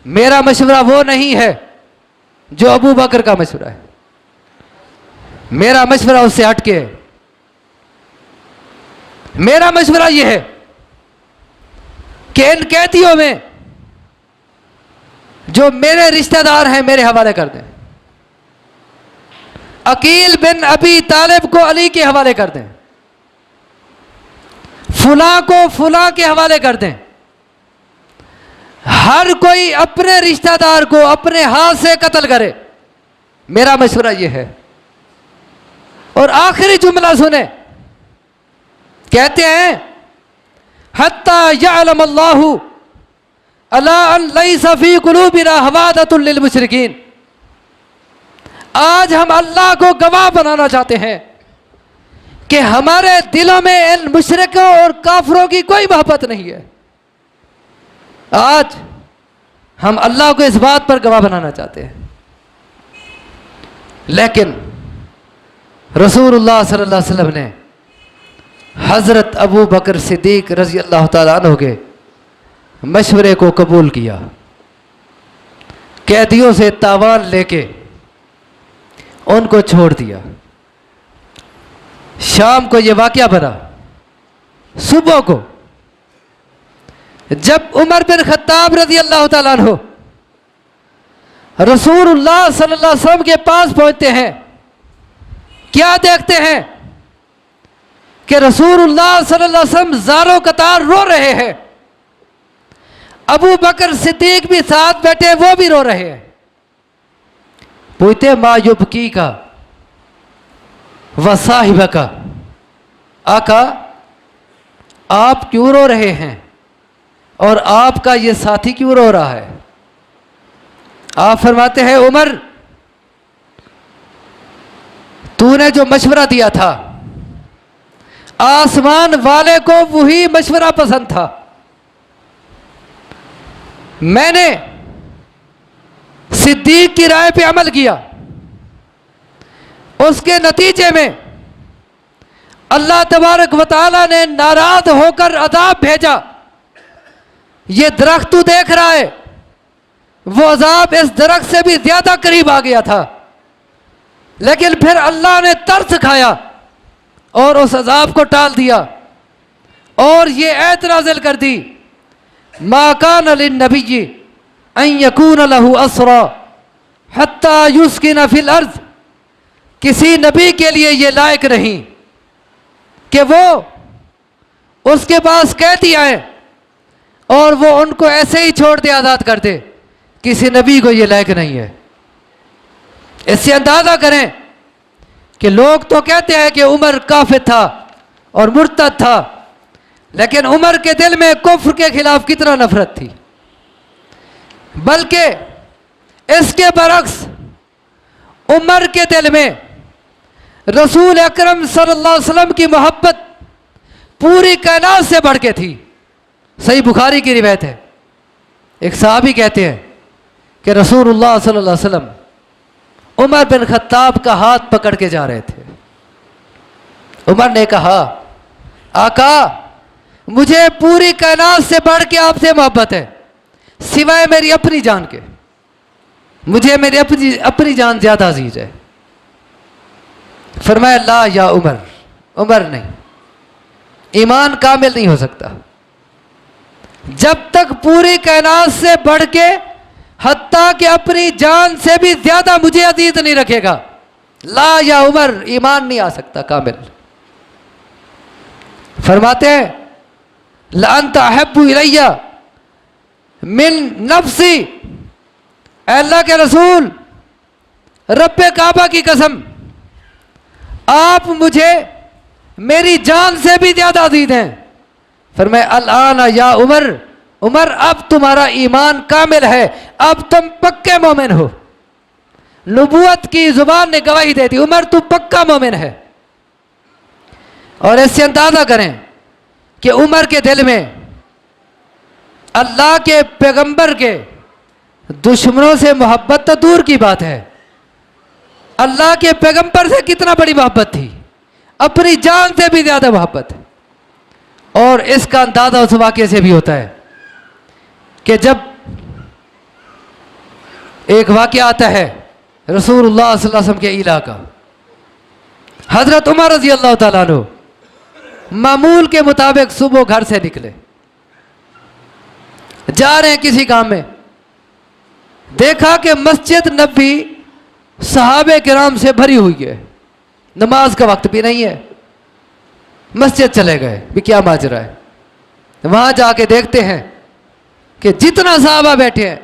मेरा मशवरा वो नहीं है जो अबू बकर का मशवरा है, मेरा मशवरा उससे हटके है। मेरा मशवरा यह है कि इन कैदियों में जो मेरे रिश्तेदार हैं मेरे हवाले कर दें। अकील बिन अबी तालिब को अली के हवाले कर दें, फुला को फुला के हवाले कर दें। हर कोई अपने रिश्तेदार को अपने हाथ से कत्ल करे, मेरा मशवरा यह है। और आखिरी जुमला सुने, कहते हैं हत्ता यअलम अल्लाहु अला अन लैसा फी कुलूबिना हवादतुन लिल मुशरिकीन। आज हम अल्लाह को गवाह बनाना चाहते हैं कि हमारे दिलों में इन मुशरिकों और काफिरों की कोई मोहब्बत नहीं है। आज हम अल्लाह को इस बात पर गवाह बनाना चाहते हैं। लेकिन रसूलुल्लाह सल्लल्लाहु अलैहि वसल्लम ने हज़रत अबू बकर सिद्दीक रज़ी अल्लाह तआला अन्हु के मशवरे को कबूल किया। कैदियों से तावान लेके उनको छोड़ दिया। शाम को यह वाक़या बना। सुबह को जब उमर बिन खत्ताब रज़ी अल्लाह तआला अन्हु रसूलुल्लाह सल्लल्लाहु अलैहि वसल्लम के पास पहुंचते हैं, क्या देखते हैं कि रसूलुल्लाह सल्लल्लाहु अलैहि वसल्लम ज़ारो कतार रो रहे हैं। अबू बकर सिद्दीक भी साथ बैठे, वो भी रो रहे हैं। पूछते मा युबकी का व साहिब का, आका आप क्यों रो रहे हैं और आपका ये साथी क्यों रो रहा है? आप फरमाते हैं उमर, तूने जो मशवरा दिया था आसमान वाले को वही मशवरा पसंद था। मैंने सिद्दीक की राय पे अमल किया, उसके नतीजे में अल्लाह तबारक व तआला ने नाराज होकर अजाब भेजा। ये दरख्त तू देख रहा है, वो अजाब इस दरख्त से भी ज्यादा करीब आ गया था, लेकिन फिर अल्लाह ने तरस खाया और उस अजाब को टाल दिया और ये ऐत नाज़िल कर दी, मा कान लिन्नबिय्यि अन यकून लहू असरा हत्ता युस्किन फिल अर्ज़। किसी नबी के लिए ये लायक नहीं कि वो उसके पास कैदी आए और वो उनको ऐसे ही छोड़ दे, आज़ाद कर दे। किसी नबी को ये लायक नहीं है। इससे अंदाज़ा करें कि लोग तो कहते हैं कि उमर काफिर था और मुर्तद था, लेकिन उमर के दिल में कुफ्र के खिलाफ कितना नफरत थी। बल्कि इसके बरक्स उमर के दिल में रसूल अकरम सल्लल्लाहु अलैहि वसल्लम की मोहब्बत पूरी कायनात से बढ़ के थी। सही बुखारी की रिवायत है, एक सहाबी कहते हैं कि रसूलुल्लाह सल्लल्लाहु अलैहि वसल्लम उमर बिन खत्ताब का हाथ पकड़ के जा रहे थे। उमर ने कहा, आका मुझे पूरी कायनात से बढ़ के आपसे मोहब्बत है, सिवाय मेरी अपनी जान के। मुझे मेरी अपनी जान ज्यादा अजीज है। फरमाया, ला या उमर, उमर नहीं, ईमान कामिल नहीं हो सकता जब तक पूरी कायनात से बढ़ के, हत्ता कि अपनी जान से भी ज्यादा मुझे अजीज नहीं रखेगा। ला या उमर, ईमान नहीं आ सकता कामिल। फरमाते हैं, लांत अहब्बु इलैया मिन नफ्सी, अल्लाह के रसूल, रब्बे काबा की कसम, आप मुझे मेरी जान से भी ज्यादा अजीज हैं। फरमाया, अल-आना या उमर, उमर अब तुम्हारा ईमान कामिल है, अब तुम पक्के मोमिन हो। नबूवत की जुबान ने गवाही दे दी, उमर तू पक्का मोमिन है। और इससे अंदाजा करें कि उमर के दिल में अल्लाह के पैगंबर के दुश्मनों से मोहब्बत तो दूर की बात है, अल्लाह के पैगंबर से कितना बड़ी मोहब्बत थी, अपनी जान से भी ज्यादा मोहब्बत है। और इसका अंदाजा उस वाक़े से भी होता है कि जब एक वाक़या आता है रसूलुल्लाह सल्लल्लाहु अलैहि वसल्लम के इला का, हजरत उमर रजी अल्लाह तआला अन्हु मामूल के मुताबिक सुबह घर से निकले, जा रहे हैं किसी काम में, देखा कि मस्जिद नबी सहाबे किराम से भरी हुई है, नमाज का वक्त भी नहीं है। मस्जिद चले गए, भी क्या माजरा है। वहां जाके देखते हैं कि जितना साहबा बैठे हैं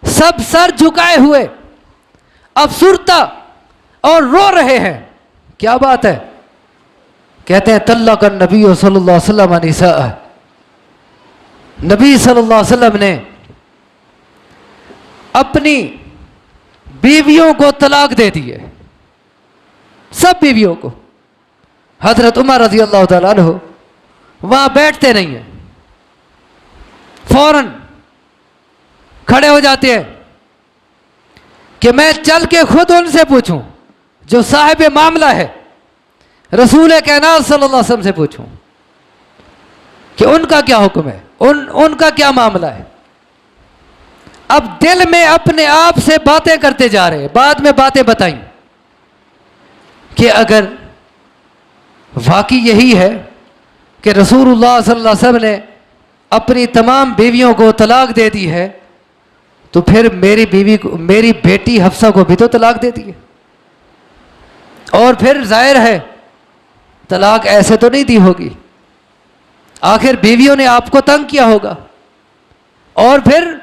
सब सर झुकाए हुए अफसुरता और रो रहे हैं। क्या बात है? कहते हैं, तल्लक़ नबी सल्लल्लाहु अलैहि वसल्लम निसा, नबी सल्लल्लाहु अलैहि वसल्लम ने अपनी बीवियों को तलाक दे दी है, सब बीवियों को। हजरत उमर रजी अल्लाह तआला अन्हु वहां बैठते नहीं है, फौरन खड़े हो जाते हैं कि मैं चल के खुद उनसे पूछूं, जो साहिब मामला है, रसूल कायनात सल्लल्लाहु अलैहि वसल्लम से पूछूं कि उनका क्या हुक्म है, उनका क्या मामला है। अब दिल में अपने आप से बातें करते जा रहे हैं, बाद में बातें बताई कि अगर वाकई यही है कि रसूलुल्लाह सल्लल्लाहु अलैहि वसल्लम ने अपनी तमाम बीवियों को तलाक दे दी है, तो फिर मेरी बीवी को, मेरी बेटी हफ्सा को भी तो तलाक दे दी है। और फिर जाहिर है तलाक ऐसे तो नहीं दी होगी, आखिर बीवियों ने आपको तंग किया होगा, और फिर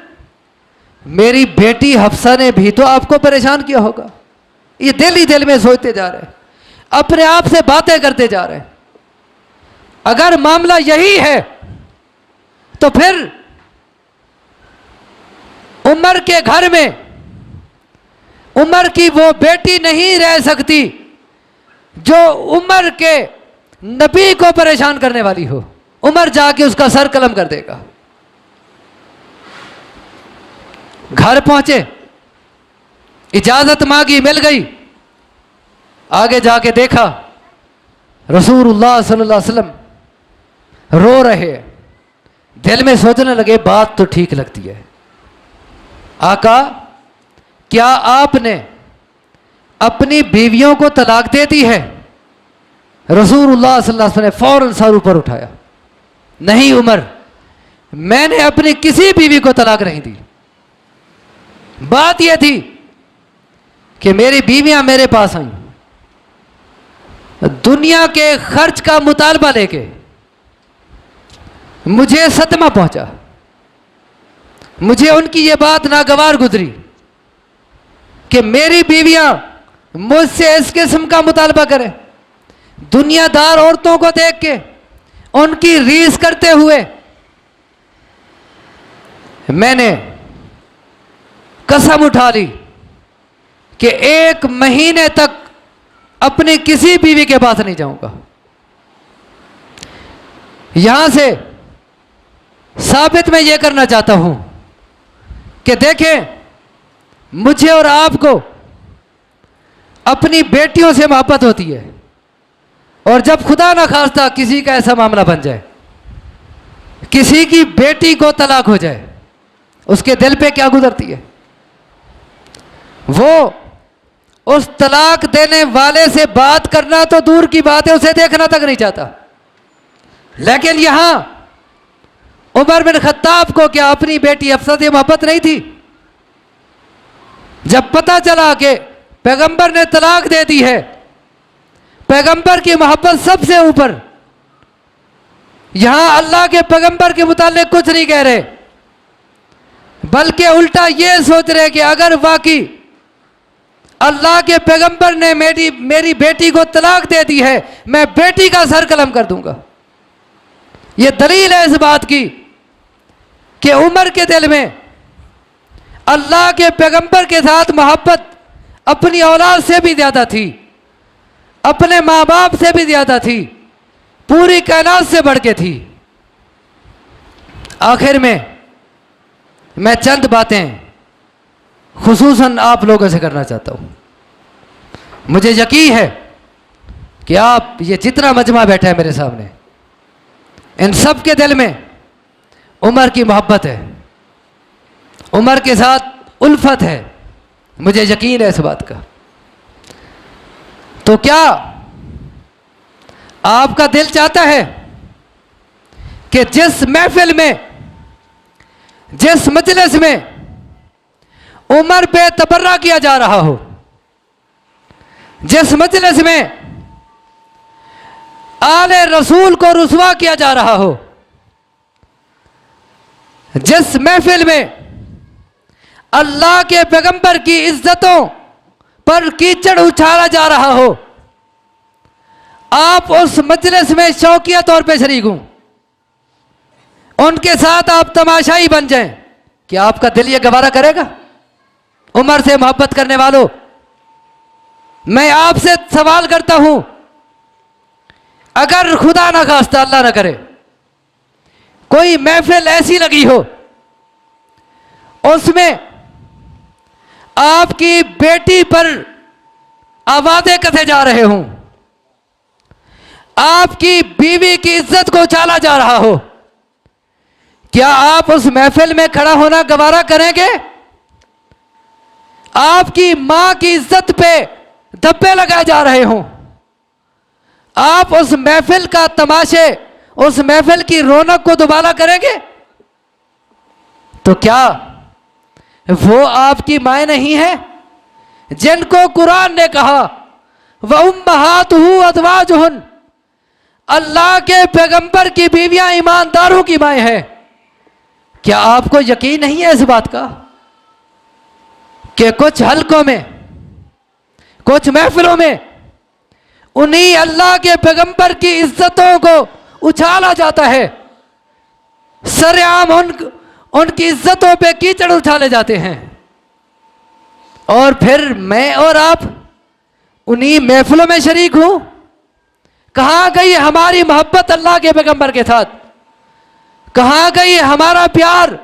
मेरी बेटी हफ्सा ने भी तो आपको परेशान किया होगा। ये दिल ही दिल में सोचते जा रहे हैं, अपने आप से बातें करते जा रहे हैं। अगर मामला यही है तो फिर उमर के घर में उमर की वो बेटी नहीं रह सकती जो उमर के नबी को परेशान करने वाली हो। उमर जाके उसका सर कलम कर देगा। घर पहुंचे, इजाजत मांगी, मिल गई। आगे जाके देखा रसूलुल्लाह सल्लल्लाहु अलैहि वसल्लम रो रहे हैं। दिल में सोचने लगे, बात तो ठीक लगती है, आका क्या आपने अपनी बीवियों को तलाक दे दी है? रसूलुल्लाह सल्लल्लाहु अलैहि वसल्लम ने फौरन सर ऊपर उठाया, नहीं उमर, मैंने अपनी किसी बीवी को तलाक नहीं दी। बात यह थी कि मेरी बीवियां मेरे पास आई, दुनिया के खर्च का मुतालबा लेके मुझे सदमा पहुंचा। मुझे उनकी ये बात नागवार गुजरी कि मेरी बीवियां मुझसे इस किस्म का मुतालबा करें। दुनियादार औरतों को देख के उनकी रीस करते हुए मैंने कसम उठा ली कि 1 महीने तक अपनी किसी बीवी के पास नहीं जाऊंगा। यहां से साबित मैं यह करना चाहता हूं कि देखें, मुझे और आपको अपनी बेटियों से मोहब्बत होती है, और जब खुदा ना खास्ता किसी का ऐसा मामला बन जाए, किसी की बेटी को तलाक हो जाए, उसके दिल पे क्या गुजरती है? वो उस तलाक देने वाले से बात करना तो दूर की बात है, उसे देखना तक नहीं चाहता। लेकिन यहां उमर बिन खत्ताब को क्या अपनी बेटी हफ्सा से मोहब्बत नहीं थी? जब पता चला कि पैगंबर ने तलाक दे दी है, पैगंबर की मोहब्बत सबसे ऊपर, यहां अल्लाह के पैगंबर के मुतालिक कुछ नहीं कह रहे, बल्कि उल्टा ये सोच रहे कि अगर वाकई अल्लाह के पैगंबर ने मेरी बेटी को तलाक दे दी है, मैं बेटी का सर कलम कर दूंगा। यह दलील है इस बात की कि उमर के दिल में अल्लाह के पैगंबर के साथ मोहब्बत अपनी औलाद से भी ज्यादा थी, अपने माँ बाप से भी ज्यादा थी, पूरी कायनात से बढ़ के थी। आखिर में मैं चंद बातें खुसूसन आप लोगों से करना चाहता हूं। मुझे यकीन है कि आप, ये जितना मजमा बैठा है मेरे सामने, इन सब के दिल में उमर की मोहब्बत है, उमर के साथ उल्फत है, मुझे यकीन है इस बात का। तो क्या आपका दिल चाहता है कि जिस महफिल में, जिस मजलिस में उमर पे तबर्रा किया जा रहा हो, जिस मजलिस में आले रसूल को रुसवा किया जा रहा हो, जिस महफिल में अल्लाह के पैगंबर की इज्जतों पर कीचड़ उछाला जा रहा हो, आप उस मजलिस में शौकिया तौर पे शरीक हों, उनके साथ आप तमाशाई बन जाएं, क्या आपका दिल ये गवारा करेगा? उमर से मोहब्बत करने वालों, मैं आपसे सवाल करता हूं, अगर खुदा ना खास्ता, अल्लाह ना करे, कोई महफिल ऐसी लगी हो, उसमें आपकी बेटी पर आवाज़ें कसे जा रहे हों, आपकी बीवी की इज्जत को उछाला जा रहा हो, क्या आप उस महफिल में खड़ा होना गवारा करेंगे? आपकी मां की इज्जत पे धब्बे लगाए जा रहे हों, आप उस महफिल का तमाशे, उस महफिल की रौनक को दुबारा करेंगे? तो क्या वो आपकी माएँ नहीं है जिनको कुरान ने कहा व उम्महातुहु अज़वाजुहुन, अल्लाह के पैगंबर की बीवियां ईमानदारों की माएँ हैं? क्या आपको यकीन नहीं है इस बात का कि कुछ हलकों में, कुछ महफिलों में उन्हीं अल्लाह के पैगंबर की इज्जतों को उछाला जाता है, सरेआम उनकी इज्जतों पे कीचड़ उछाले जाते हैं, और फिर मैं और आप उन्हीं महफिलों में शरीक हूं? कहां गई हमारी मोहब्बत अल्लाह के पैगंबर के साथ? कहां गई हमारा प्यार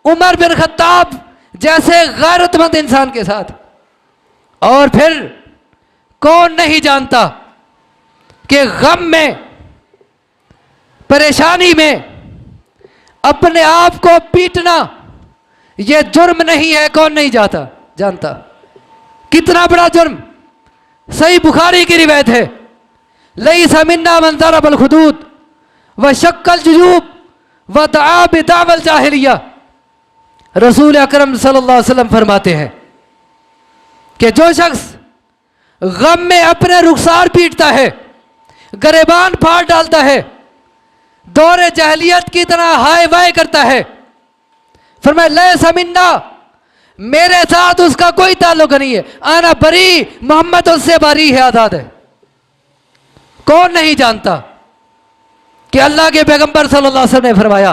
उमर बिन खत्ताब जैसे गैरतमंद इंसान के साथ? और फिर कौन नहीं जानता कि गम में, परेशानी में अपने आप को पीटना यह जुर्म नहीं है? कौन नहीं जानता? कितना बड़ा जुर्म! सही बुखारी की रिवायत है, लैसा मिन्ना मन ज़रबल खुदूद व शक्कल जुजूब व दआ बिदावल जाहिलिया। रसूल अकरम सल्लल्लाहु अलैहि वसल्लम फरमाते हैं कि जो शख्स गम में अपने रुखसार पीटता है, गरेबान फाड़ डालता है, दौरे जहलियत की तरह हाय वाय करता है, फरमाया लैसा मिन्ना, मेरे साथ उसका कोई ताल्लुक नहीं है, आना बरी, मोहम्मद उससे बरी है, आजाद है। कौन नहीं जानता कि अल्लाह के पैगंबर सल्लल्लाहु अलैहि वसल्लम ने फरमाया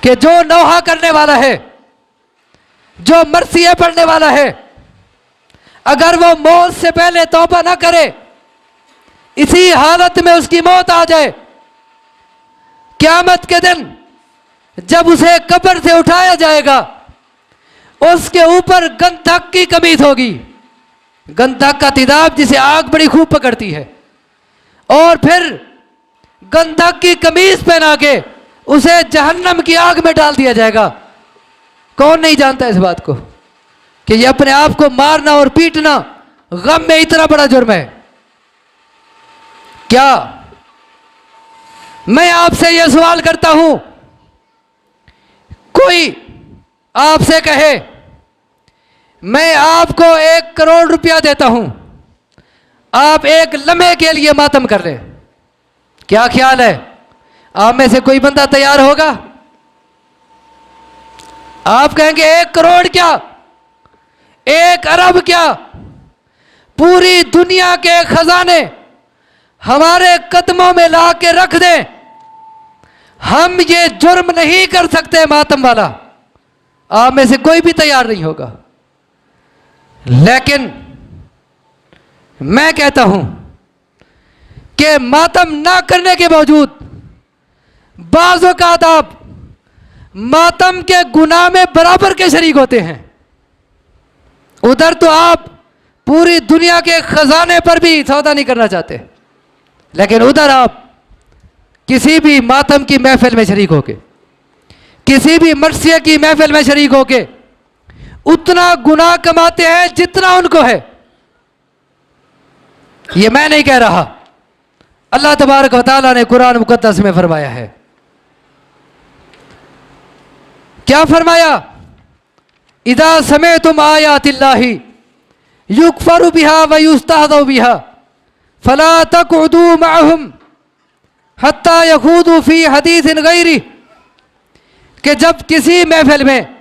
कि जो नौहा करने वाला है, जो मरसिया पढ़ने वाला है, अगर वो मौत से पहले तौबा ना करे, इसी हालत में उसकी मौत आ जाए, क़यामत के दिन जब उसे कब्र से उठाया जाएगा, उसके ऊपर गंधक की कमीज होगी। गंधक का तिदाब जिसे आग बड़ी खूब पकड़ती है, और फिर गंधक की कमीज पहना के उसे जहन्नम की आग में डाल दिया जाएगा। कौन नहीं जानता इस बात को कि ये अपने आप को मारना और पीटना गम में इतना बड़ा जुर्म है। क्या मैं आपसे यह सवाल करता हूं, कोई आपसे कहे मैं आपको 1 करोड़ रुपया देता हूं, आप एक लम्हे के लिए मातम कर लें, क्या ख्याल है आप में से कोई बंदा तैयार होगा? आप कहेंगे 1 करोड़ क्या, 1 अरब क्या, पूरी दुनिया के खजाने हमारे कदमों में ला के रख दें, हम ये जुर्म नहीं कर सकते मातम वाला। आप में से कोई भी तैयार नहीं होगा। लेकिन मैं कहता हूं कि मातम ना करने के बावजूद बाज़ औक़ात आप मातम के गुनाह में बराबर के शरीक होते हैं। उधर तो आप पूरी दुनिया के खजाने पर भी सौदा नहीं करना चाहते, लेकिन उधर आप किसी भी मातम की महफिल में शरीक होके, किसी भी मरसिया की महफिल में शरीक होके उतना गुनाह कमाते हैं जितना उनको है। ये मैं नहीं कह रहा, अल्लाह तबारक व तआला ने कुरान मुकद्दस में फरमाया है। क्या फरमाया? इदा समेतुम आयातिल्लाहि युकफरु बिहा व युस्तहज़उ बिहा फला तक़उदू मअहुम हत्ता यखूदू फी हदीसिन गैरि, कि जब किसी महफिल में,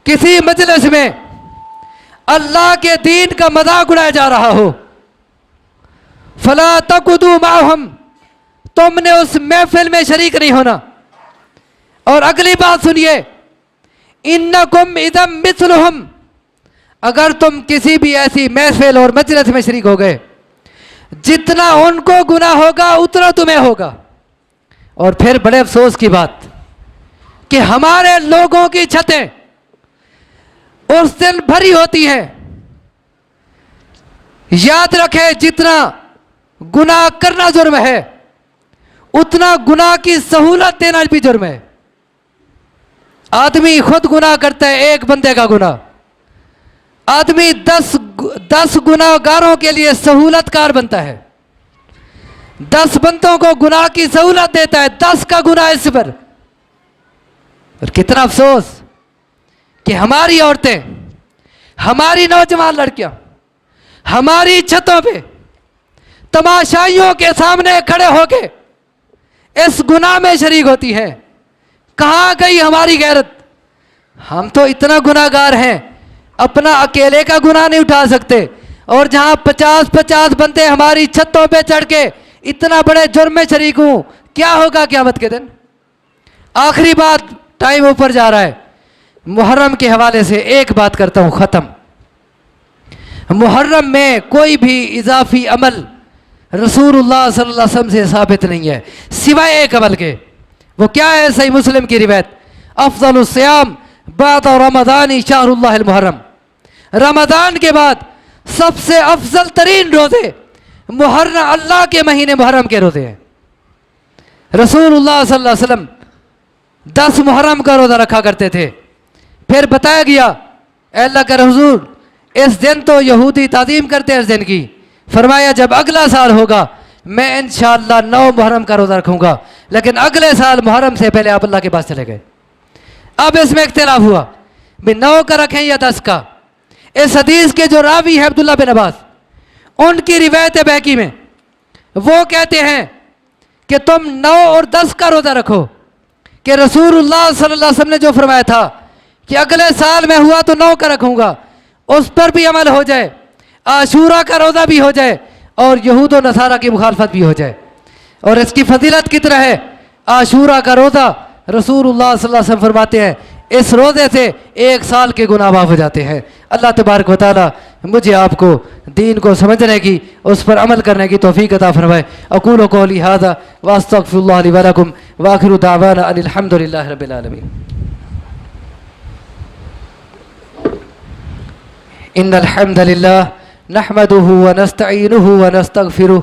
किसी मजलिस में अल्लाह के दीन का मजाक उड़ाया जा रहा हो, फला तक़उदू मअहुम, तुमने उस महफिल में शरीक नहीं होना। और अगली बात सुनिए, इन्नकुम इदम मिस्लुहुम, अगर तुम किसी भी ऐसी महफिल और मजलिस में शरीक हो गए, जितना उनको गुनाह होगा उतना तुम्हें होगा। और फिर बड़े अफसोस की बात कि हमारे लोगों की छतें उस दिन भरी होती हैं। याद रखें, जितना गुनाह करना जुर्म है, उतना गुनाह की सहूलत देना भी जुर्म है। आदमी खुद गुनाह करता है, एक बंदे का गुनाह, आदमी 10 गुनाहगारों के लिए सहूलतकार बनता है, 10 बंदों को गुनाह की सहूलत देता है, 10 का गुनाह इस पर। और कितना अफसोस कि हमारी औरतें, हमारी नौजवान लड़कियां हमारी छतों पे तमाशाइयों के सामने खड़े होके इस गुनाह में शरीक होती हैं। कहां गई हमारी गैरत? हम तो इतना गुनाहगार हैं, अपना अकेले का गुनाह नहीं उठा सकते, और जहां 50-50 बंदे हमारी छतों पे चढ़ के इतना बड़े जुर्म में शरीक हूं, क्या होगा क़यामत के दिन? आखिरी बात, टाइम ऊपर जा रहा है, मुहर्रम के हवाले से एक बात करता हूं, ख़त्म। मुहर्रम में कोई भी इजाफी अमल रसूलुल्लाह सल्लल्लाहु अलैहि वसल्लम से साबित नहीं है, सिवाय एक अमल के। वो क्या है? सही मुस्लिम की रिवायत, अफ़ज़लुस सियाम बाद रमज़ानी शहरुल्लाहिल मुहर्रम, रमज़ान के बाद सबसे अफजल तरीन रोज़े मुहर्रम, अल्लाह के महीने मुहर्रम के रोज़े हैं। रसूलुल्लाह सल्लल्लाहु अलैहि वसल्लम 10 मुहर्रम का रोज़ा रखा करते थे। फिर बताया गया, अल्लाह का हुजूर इस दिन तो यहूदी ताज़ीम करते हैं इस दिन की, फरमाया जब अगला साल होगा मैं इंशाअल्लाह 9 मुहर्रम का रोज़ा रखूँगा, लेकिन अगले साल मुहर्रम से पहले आप अल्लाह के पास चले गए। अब इसमें इख्तिलाफ हुआ भी 9 का रखें या 10 का। इस हदीस के जो रावी है अब्दुल्लाह बिन अब्बास, उनकी रिवायत है बैकी में, वो कहते हैं कि तुम 9 और 10 का रोज़ा रखो, कि रसूलुल्लाह सल्लल्लाहु अलैहि वसल्लम ने जो फरमाया था कि अगले साल में हुआ तो 9 का रखूँगा, उस पर भी अमल हो जाए, आशूरा का रोज़ा भी हो जाए और यहूद व नसारा की मुखालफत भी हो जाए। और इसकी फजीलत कितना है? आशूरा का रोज़ा रसूलुल्लाह सल्लल्लाहु अलैहि वसल्लम फरमाते हैं इस रोज़े से 1 साल के गुनाह माफ़ हो जाते हैं। अल्लाह तबारक व तआला मुझे आपको दीन को समझने की, उस पर अमल करने की तौफीक अता फरमाए। अक़ूलु क़ौली हाज़ा व अस्तग़फ़िरुल्लाह ली व लकुम व आखिरु दावाना अनिल हम्दुलिल्लाहि रब्बिल आलमीन। इन्नल हम्दलिल्लाह नहमदुहु व नस्तईनुहु व नस्तग़फिरुहु